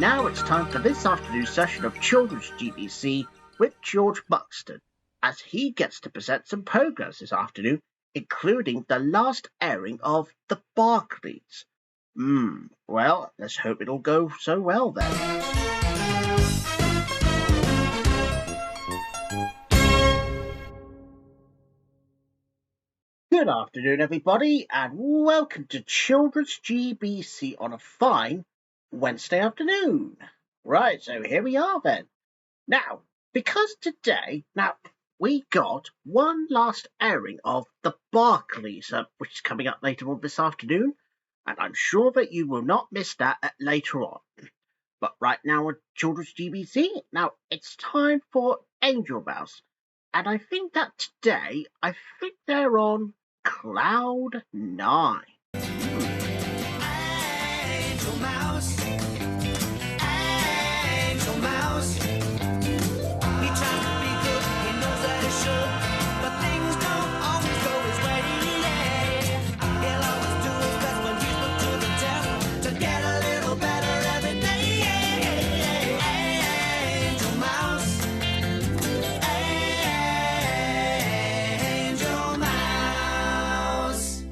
now it's time for this afternoon's session of Children's GBC with George Buxton, as he gets to present some programs this afternoon, including the last airing of the Barkleys. Well, let's hope it'll go so well then. Good afternoon, everybody, and welcome to Children's GBC on a fine Wednesday afternoon. Right, so here we are then. Now, because today, we got one last airing of the Barkleys, which is coming up later on this afternoon, and I'm sure that you will not miss that later on. But right now on Children's GBC, now it's time for Angel Mouse, and I think that today, they're on Cloud 9. Angel Mouse, Angel Mouse. He tries to be good, he knows that he should, but things don't always go his way. He'll always do his best when he's put to the test to get a little better every day. Angel Mouse, Angel Mouse.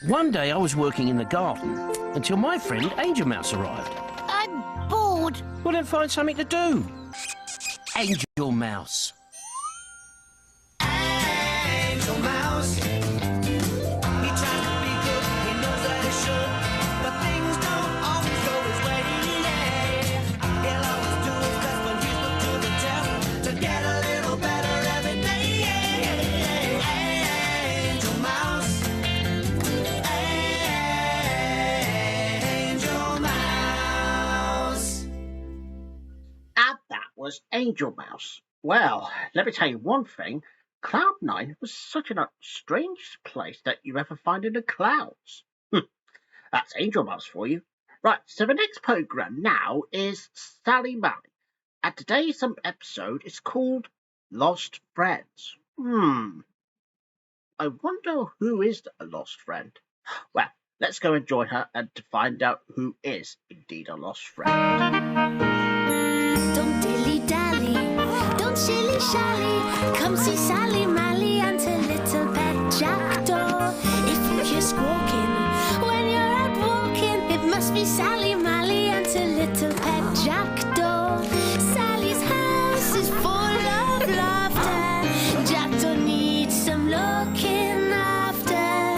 One day I was working in the garden until my friend Angel Mouse arrived. I'm bored. Well, then find something to do. Angel Mouse. Angel Mouse. He tries to be good, he knows that he should, but things don't always go his way. He'll always do his best when he's put to the test to get a little better every day. Angel Mouse. Angel Mouse. And that was Angel Mouse. Well, let me tell you one thing. Cloud 9 was such a strange place that you ever find in the clouds. That's Angel Mouse for you. Right, so the next programme now is Sally Mally. And today's episode is called Lost Friends. I wonder who is a lost friend. Well, let's go and join her and to find out who is indeed a lost friend. Don't dilly-dally, don't shilly-shally. Come see Sally Mally and her little pet jackdaw. If you hear squawking when you're out walking, it must be Sally Mally and her little pet jackdaw. Sally's house is full of laughter. Jackdaw needs some looking after.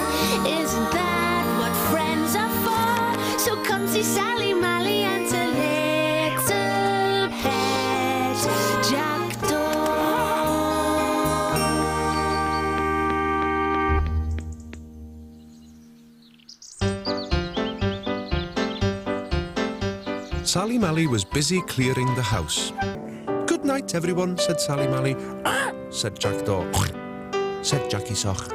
Isn't that what friends are for? So come see Sally Mally and her little pet jackdaw. Sally Mally was busy clearing the house. "Good night, everyone," said Sally Mally. "Ah," said Jackdaw. Said Jackie Sock.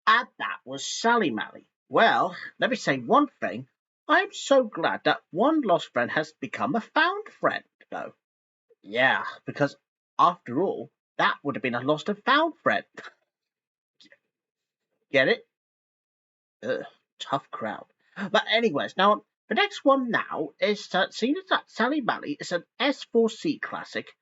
And that was Sally Mally. Well, let me say one thing. I'm so glad that one lost friend has become a found friend, though. Yeah, because after all, that would have been a lost and found friend. Get it? Ugh, tough crowd. But anyways, now the next one now is seen as that Sally Mally is an S4C classic,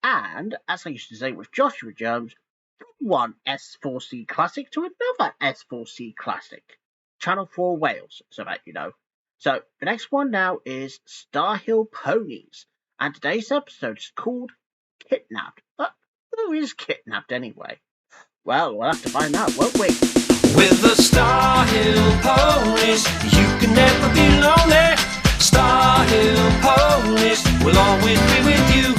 and as I used to say with Joshua Jones, from one S4C classic to another S4C classic. Channel 4 Wales, so that you know. So the next one now is Star Hill Ponies, and today's episode is called Kidnapped. But who is kidnapped anyway? Well, we'll have to find out, won't we? With the Star Hill Ponies, you can never be lonely. Star Hill Ponies will always be with you.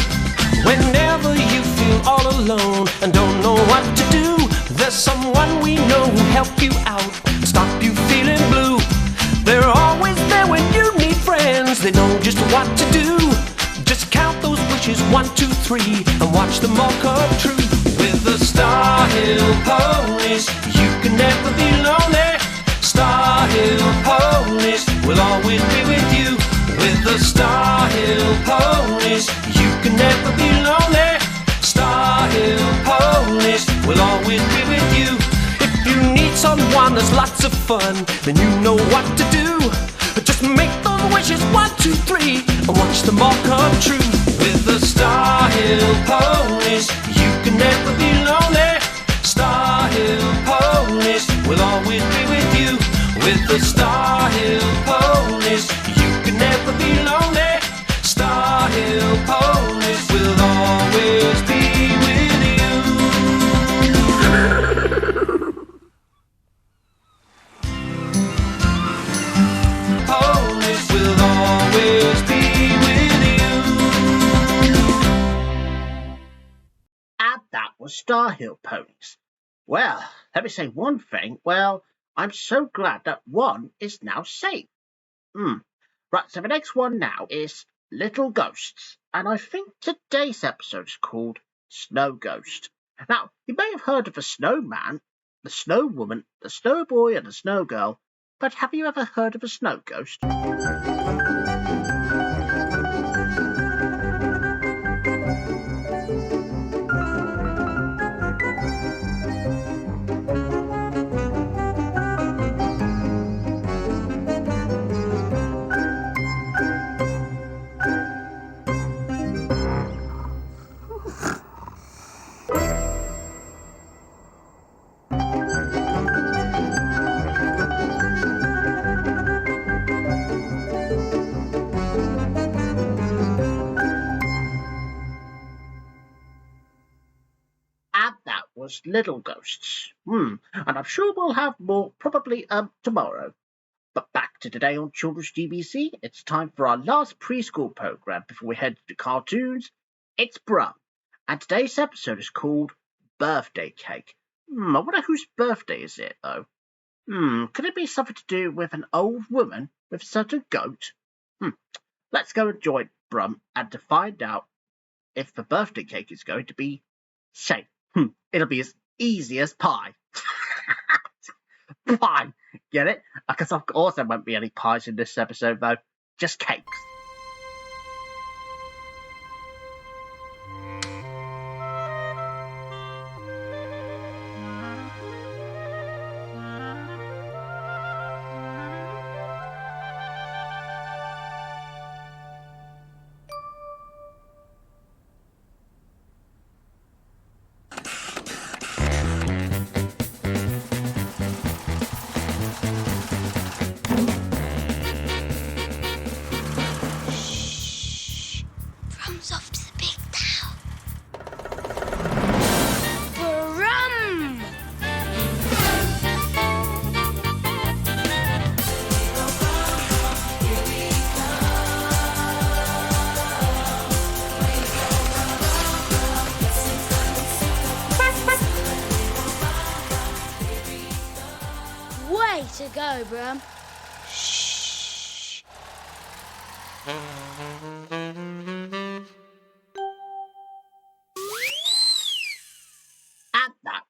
Whenever you feel all alone and don't know what to do, there's someone we know who'll help you out and stop you feeling blue. They're always there when you need friends. They know just what to do. Just count those wishes, 1, 2, 3, and watch them all come true. With the Star Hill Ponies, you can never be lonely. Star Hill Ponies will always be with you. With the Star Hill Ponies, you can never be lonely. someone has lots of fun, then you know what to do. Just make those wishes 1, 2, 3 and watch them all come true. With the Star Hill Ponies, you can never be lonely. Star Hill Ponies will always be with you. With the Star Hill Ponies, you can never be lonely. Star Hill Ponies will always be with you. Ponies will always be with you. And that was Star Hill Ponies. Well, let me say one thing. Well, I'm so glad that one is now safe. Right, so the next one now is Little Ghosts. And I think today's episode is called Snow Ghost. Now, you may have heard of the snowman, the snow woman, the snow boy and the snow girl, but have you ever heard of a snow ghost? Was Little Ghosts. And I'm sure we'll have more probably tomorrow. But back to today on Children's GBC, it's time for our last preschool programme before we head to cartoons. It's Brum, and today's episode is called Birthday Cake. I wonder whose birthday is it, though? Could it be something to do with an old woman with a certain goat? Let's go and join Brum and to find out if the birthday cake is going to be safe. It'll be as easy as pie. Pie, get it? Because of course there won't be any pies in this episode, though. Just cakes. Off to the big town. Brum! Way to go, Brum. Shh.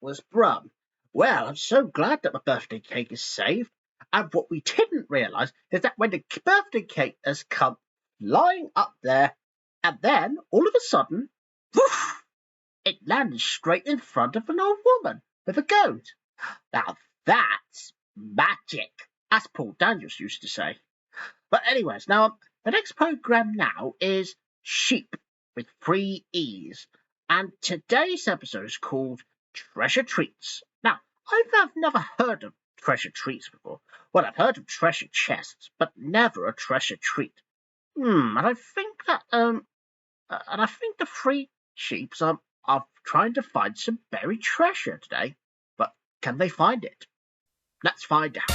Was Brum. Well, I'm so glad that my birthday cake is saved. And what we didn't realise is that when the birthday cake has come flying up there, and then all of a sudden, woof, it landed straight in front of an old woman with a goat. Now that's magic, as Paul Daniels used to say. But anyways, now the next programme now is Sheep with 3 E's. And today's episode is called Treasure Treats. Now, I've never heard of treasure treats before. Well, I've heard of treasure chests, but never a treasure treat. And I think that the 3 sheeps are trying to find some buried treasure today. But can they find it? Let's find out.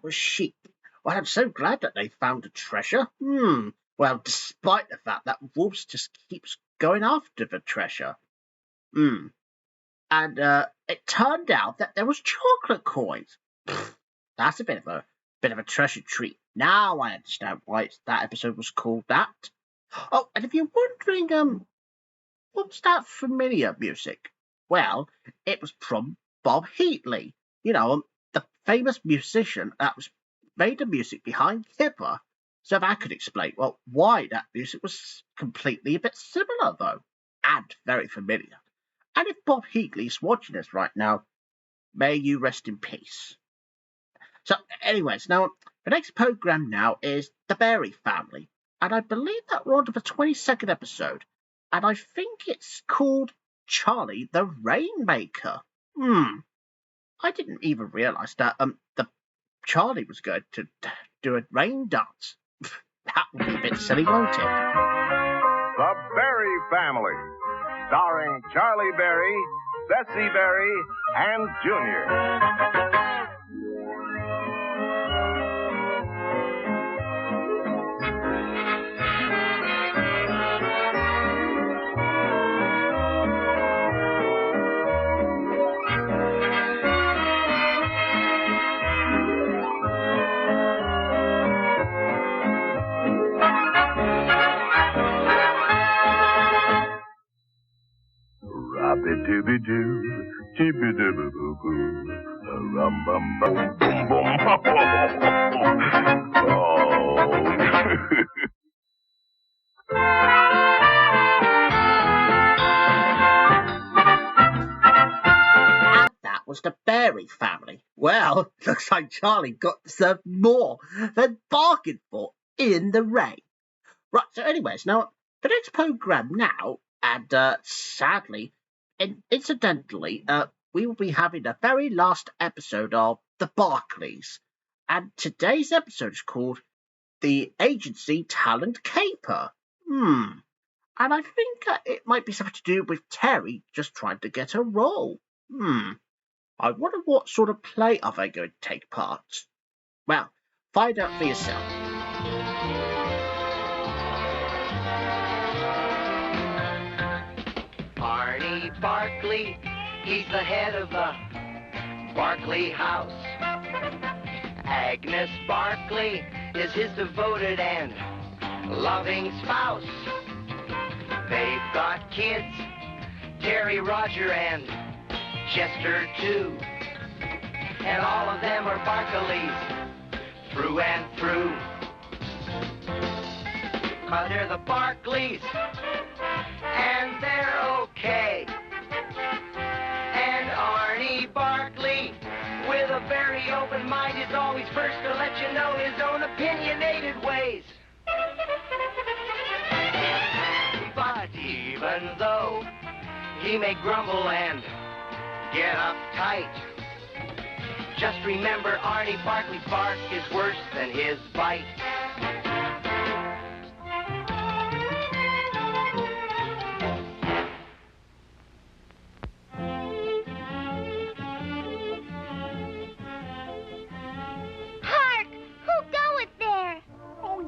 was sheep. Well, I'm so glad that they found the treasure. Well, despite the fact that Wolves just keeps going after the treasure. And it turned out that there was chocolate coins. That's a bit of a treasure treat. Now I understand why that episode was called that. Oh, and if you're wondering, what's that familiar music? Well, it was from Bob Heatley, the famous musician that was made the music behind Kipper. So that could explain, well, why that music was completely a bit similar, though, and very familiar. And if Bob Heatley's watching us right now, may you rest in peace. So, anyways, now, the next program now is The Berry Family, and I believe that we're on to the 22nd episode, and I think it's called Charlie the Rainmaker. I didn't even realise that the Charlie was going to do a rain dance. That would be a bit silly, won't it? The Berry Family, starring Charlie Berry, Bessie Berry, and Junior. Dooby-doo, chibby-dibby-boo-boo, rum-bum-bum-bum-bum. And that was The Berry Family. Well, looks like Charlie got served more than bargained for in the rain. Right, so anyways, now, the next program now, and sadly, and incidentally, we will be having the very last episode of The Barkleys. And today's episode is called The Agency Talent Caper. And I think it might be something to do with Terry just trying to get a role. I wonder what sort of play are they going to take part? Well, find out for yourself. Barkley, he's the head of the Barkley house. Agnes Barkley is his devoted and loving spouse. They've got kids, Terry, Roger, and Chester too. And all of them are Barkleys through and through. 'Cause they're the Barkleys, and they're okay. And Arnie Barkley, with a very open mind, is always first to let you know his own opinionated ways. But even though he may grumble and get uptight, just remember Arnie Barkley's bark is worse than his bite.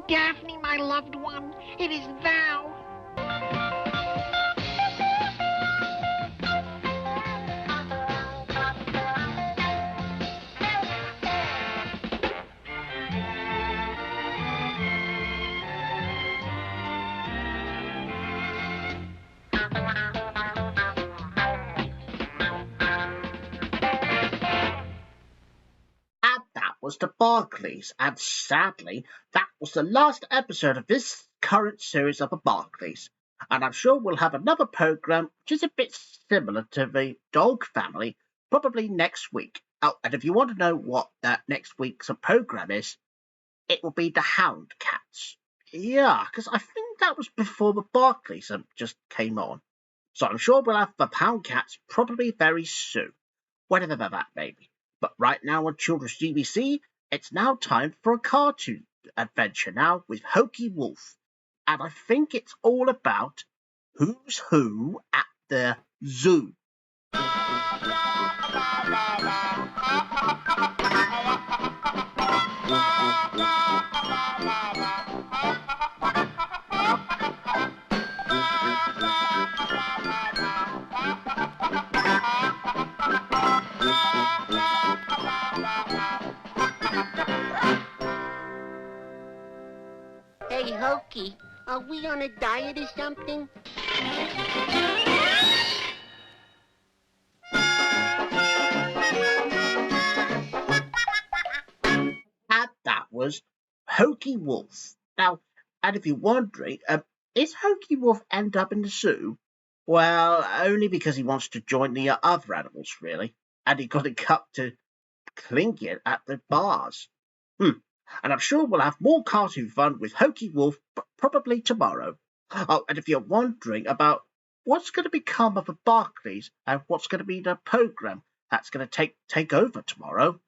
Daphne, my loved one, it is thou. Was the Barkleys, and sadly, that was the last episode of this current series of the Barkleys. And I'm sure we'll have another program which is a bit similar to the Dog Family, probably next week. Oh, and if you want to know what that next week's program is, it will be the Hound Cats. Yeah, because I think that was before the Barkleys just came on. So I'm sure we'll have the Hound Cats probably very soon, whatever that may be. But right now on Children's GBC, it's now time for a cartoon adventure now with Hokey Wolf. And I think it's all about who's who at the zoo. Hey, Hokey, are we on a diet or something? And that was Hokey Wolf. Now, and if you're wondering, is Hokey Wolf end up in the zoo? Well, only because he wants to join the other animals, really. And he got a cup to clinking at the bars. And I'm sure we'll have more cartoon fun with Hokey Wolf, but probably tomorrow. Oh, and if you're wondering about what's going to become of the Barkleys and what's going to be the programme that's going to take over tomorrow,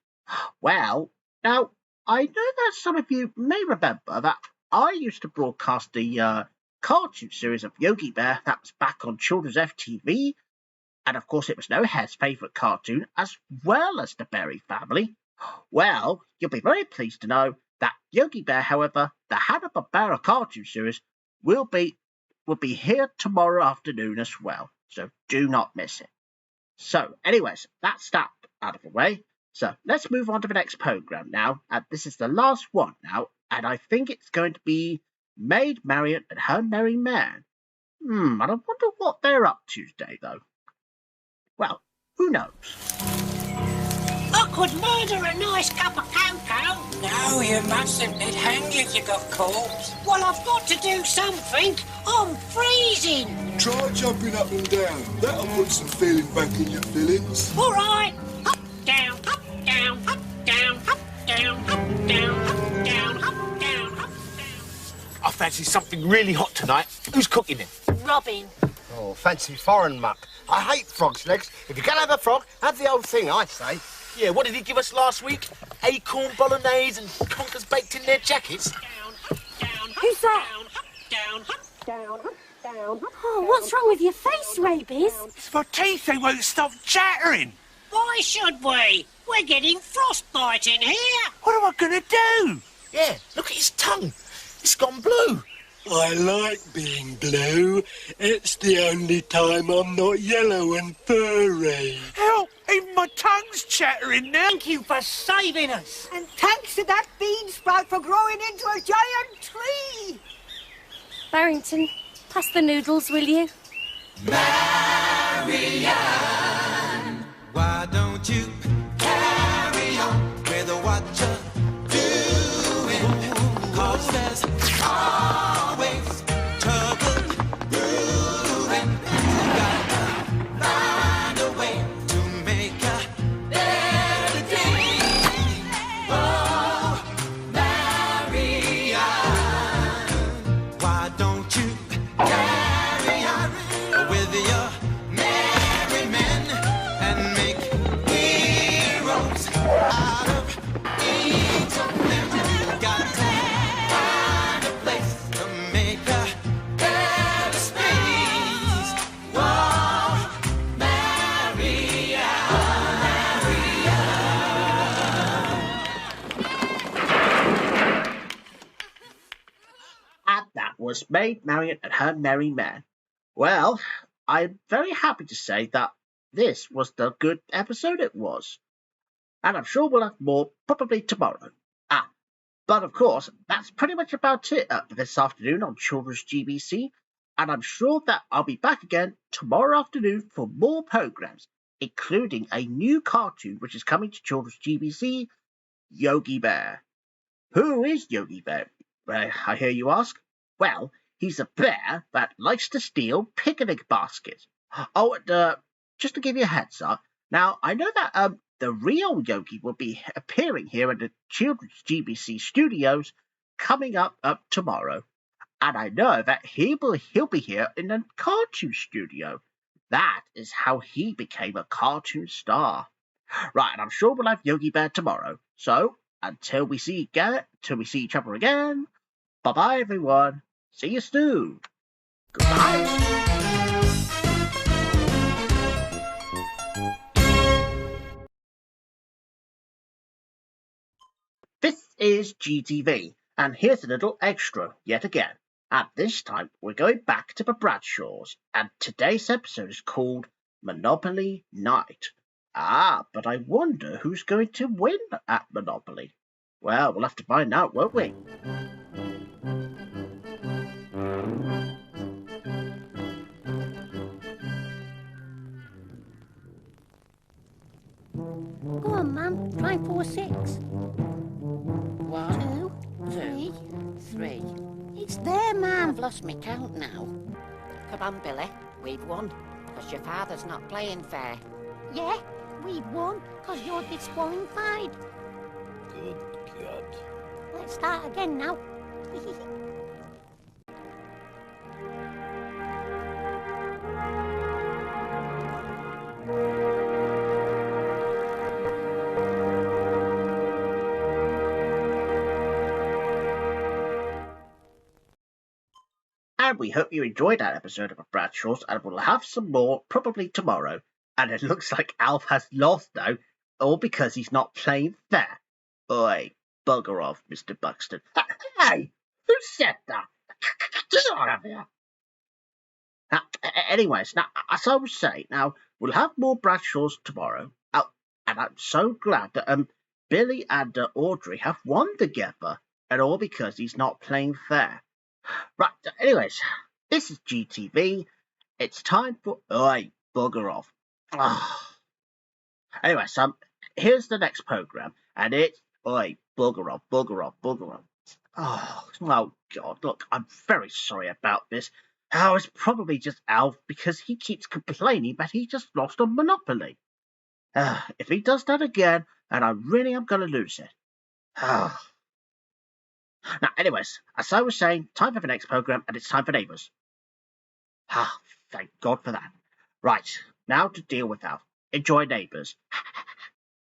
well, now, I know that some of you may remember that I used to broadcast the cartoon series of Yogi Bear that was back on Children's FTV, and of course it was No Hair's favourite cartoon, as well as the Berry Family. Well, you'll be very pleased to know that Yogi Bear, however, the Hanna-Barbera cartoon series, will be here tomorrow afternoon as well, so do not miss it. So, anyways, that's that out of the way. So, let's move on to the next programme now, and this is the last one now, and I think it's going to be Maid Marian and Her Merry Men. And I wonder what they're up to today, though. Well, who knows? I could murder a nice cup of cocoa. No, you mustn't. They'd hang you if you got caught. Well, I've got to do something. I'm freezing. Try jumping up and down. That'll put some feeling back in your fillings. All right. Up, down, up, down, up, down, up, down, up, down, up, down, up, down, up, down. I fancy something really hot tonight. Who's cooking it? Robin. Oh, fancy foreign muck. I hate frog's legs. If you're going to have a frog, have the old thing, I say. Yeah, what did he give us last week? Acorn bolognese and conkers baked in their jackets? Who's that? Oh, what's wrong with your face, Rabies? It's my teeth, they won't stop chattering. Why should we? We're getting frostbite in here. What am I going to do? Yeah, look at his tongue. It's gone blue. I like being blue. It's the only time I'm not yellow and furry. Help! Even my tongue's chattering now. Thank you for saving us. And thanks to that bean sprout for growing into a giant tree. Barrington, pass the noodles, will you? Marianne, why don't you carry on with what you're doing? 'Cause there's always trouble brewing. You gotta find a way to make a better day. Oh, Marianne, why don't you carry on with your merry men and make heroes out of each of them? You got to find a place to make a better space. Whoa, Marianne, And that was Maid Marian and Her Merry Men. Well, I'm very happy to say that this was the good episode it was. And I'm sure we'll have more probably tomorrow. But of course, that's pretty much about it for this afternoon on Children's GBC. And I'm sure that I'll be back again tomorrow afternoon for more programmes, including a new cartoon which is coming to Children's GBC, Yogi Bear. Who is Yogi Bear? I hear you ask. Well, he's a bear that likes to steal picnic baskets. Oh, and just to give you a heads up, now I know that the real Yogi will be appearing here at the Children's GBC studios coming up tomorrow, and I know that he'll be here in the cartoon studio. That is how he became a cartoon star. Right, and I'm sure we'll have Yogi Bear tomorrow. So until we see each other again, bye bye everyone. See you soon. Goodbye. This is GTV, and here's a little extra yet again. And this time we're going back to the Bradshaws, and today's episode is called Monopoly Night. But I wonder who's going to win at Monopoly. Well, we'll have to find out, won't we? Go on, Mum. Try 4, 6. 1, 2, 3. It's there, Mum. I've lost my count now. Come on, Billy. We've won. Because your father's not playing fair. Yeah, we've won, because you're disqualified. Good God. Let's start again now. And we hope you enjoyed that episode of the Bradshaws, and we'll have some more probably tomorrow. And it looks like Alf has lost now, all because he's not playing fair. Oi, bugger off, Mr. Buxton. Hey, who said that? Get out of here. Anyways, now, as I was saying, now, we'll have more Bradshaws tomorrow. Oh, and I'm so glad that Billy and Audrey have won together, and all because he's not playing fair. Right, anyways, this is GTV. It's time for... Oi, bugger off. Anyways, here's the next programme, and it's... Oi, bugger off, bugger off, bugger off. Oh, God, look, I'm very sorry about this. It's probably just Alf, because he keeps complaining that he just lost on Monopoly. If he does that again, then I really am going to lose it. Now, anyways, as I was saying, time for the next programme, and it's time for Neighbours. Thank God for that. Right, now to deal with Alf. Enjoy Neighbours.